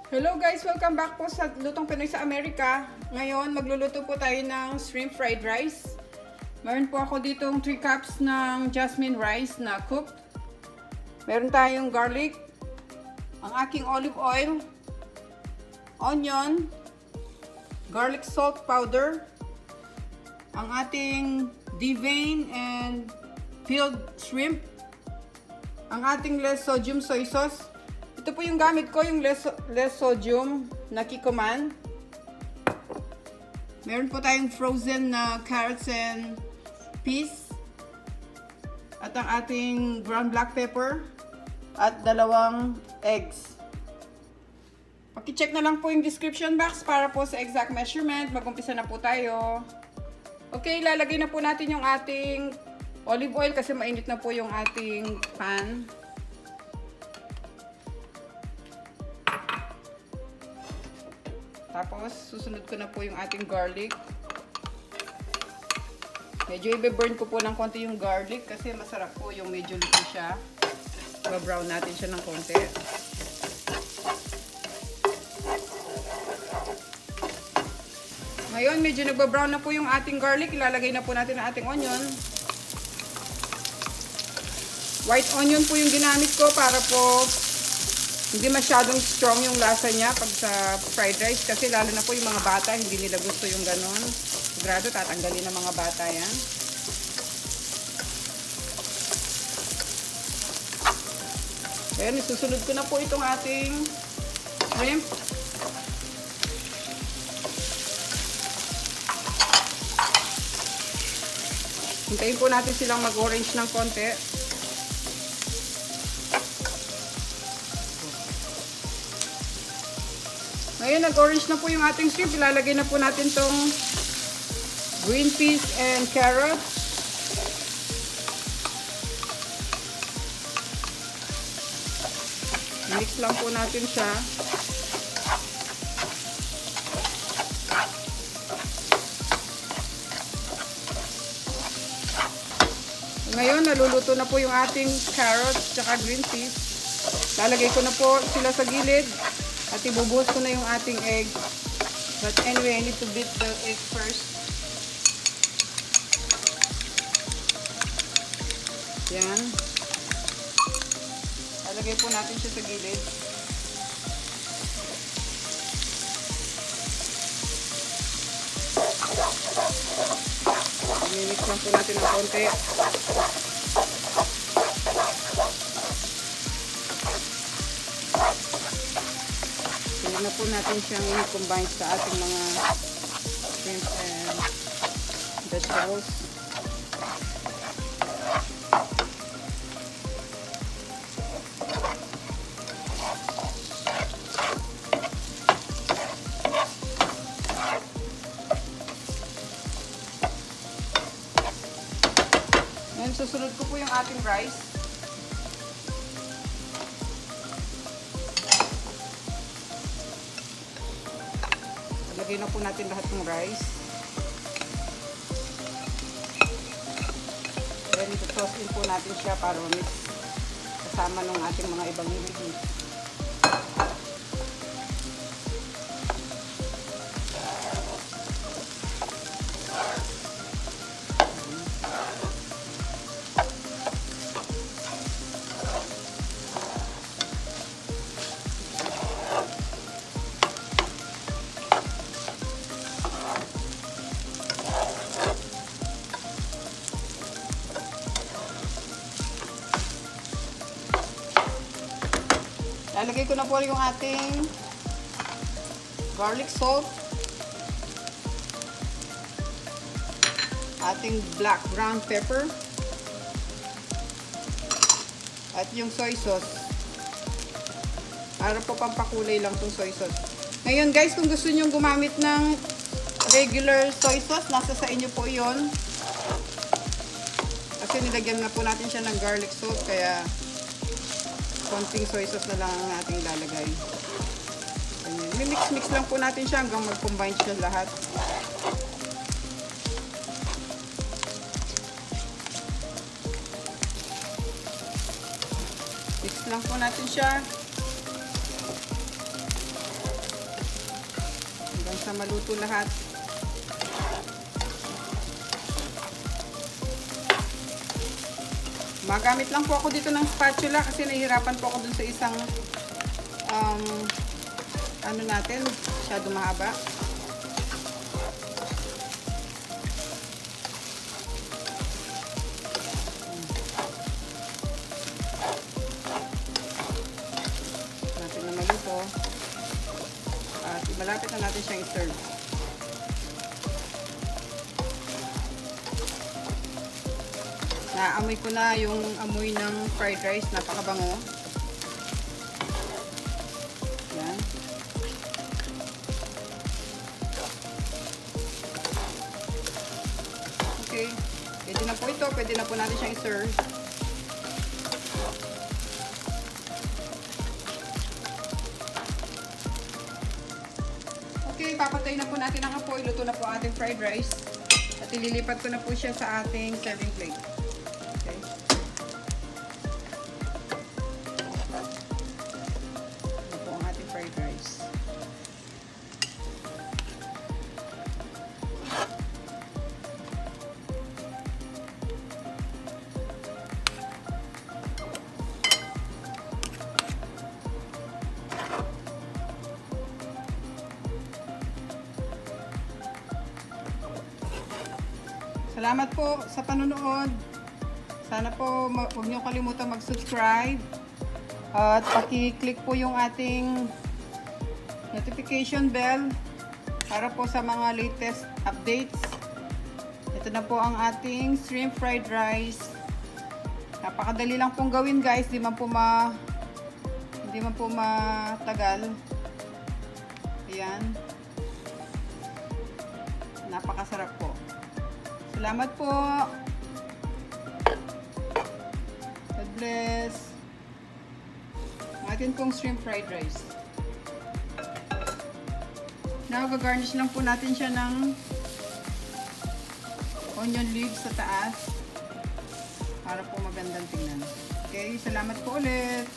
Hello guys! Welcome back po sa Lutong Pinoy sa Amerika. Ngayon, magluluto po tayo ng shrimp fried rice. Meron po ako ditong 3 cups ng Jazmin Rice na cooked. Meron tayong garlic, ang aking olive oil, onion, garlic salt powder, ang ating deveined and peeled shrimp, ang ating less sodium soy sauce. Ito po yung gamit ko, yung less sodium na Kikoman. Meron po tayong frozen na carrots and peas. At ang ating ground black pepper. At 2 eggs. Paki-check na lang po yung description box para po sa exact measurement. Mag-umpisa na po tayo. Okay, lalagay na po natin yung ating olive oil kasi mainit na po yung ating pan. Tapos, susunod ko na po yung ating garlic. Medyo i-burn ko po ng konti yung garlic kasi masarap po yung medyo luto siya. Ba-brown natin siya ng konti. Ngayon, medyo nagba-brown na po yung ating garlic. Ilalagay na po natin ang ating onion. White onion po yung ginamit ko para po hindi masyadong strong yung lasa niya pag sa fried rice kasi lalo na po yung mga bata, hindi nila gusto yung ganon. Sigurado tatanggalin ng mga bata yan. Ayan, isusunod ko na po itong ating shrimp. Hintayin po natin silang mag-orange ng konti. Ngayon, nag-orange na po yung ating shrimp. Ilalagay na po natin tong green peas and carrots. Mix lang po natin siya. Ngayon, naluluto na po yung ating carrots at green peas. Lalagay ko na po sila sa gilid. At ibubuhos ko na yung ating egg. But anyway, I need to beat the egg first. Yan. Lalagay po natin siya sa gilid. I-mix lang po natin ng konti. Na po natin siyang i-combine sa ating mga shrimp and vegetables. Ngayon, susunod ko po yung ating rice. Lagay na po natin lahat ng rice. Then, ito-toss in po natin siya para ma-mix kasama ng ating mga ibang ingredients. Lalagay ko na po yung ating garlic salt, ating black ground pepper, at yung soy sauce. Para po pampakulay lang itong soy sauce. Ngayon guys, kung gusto nyo gumamit ng regular soy sauce, nasa sa inyo po yon. Kasi nilagyan na po natin siya ng garlic salt, kaya konting soy sauce na lang ang ating ilalagay. Mix-mix lang po natin siya hanggang mag-combine siya lahat. Mix lang po natin siya. basta maluto lahat. Magamit lang po ako dito ng spatula kasi nahihirapan po ako dun sa isang ano natin, masyado mahaba. Natin na maluto. At malapit na natin siyang i-serve. Naamoy ko na yung amoy ng fried rice, napakabango. Yan. Okay, pwede na po ito, pwede na po natin siyang i-serve. Okay, papatayin na po natin ang apoy, luto na po ating fried rice. At ililipat ko na po siya sa ating serving plate. Salamat po sa panonood. Sana po huwag niyo kalimutan mag-subscribe. At paki-click po yung ating notification bell para po sa mga latest updates. Ito na po ang ating shrimp fried rice. Napakadali lang pong gawin, guys. Hindi man po matagal. Ayan. Napakasarap po. Salamat po. God bless. Atin pong shrimp fried rice. Now, gagarnish lang po natin siya ng onion leaves sa taas para po magandang tingnan. Okay, salamat po ulit.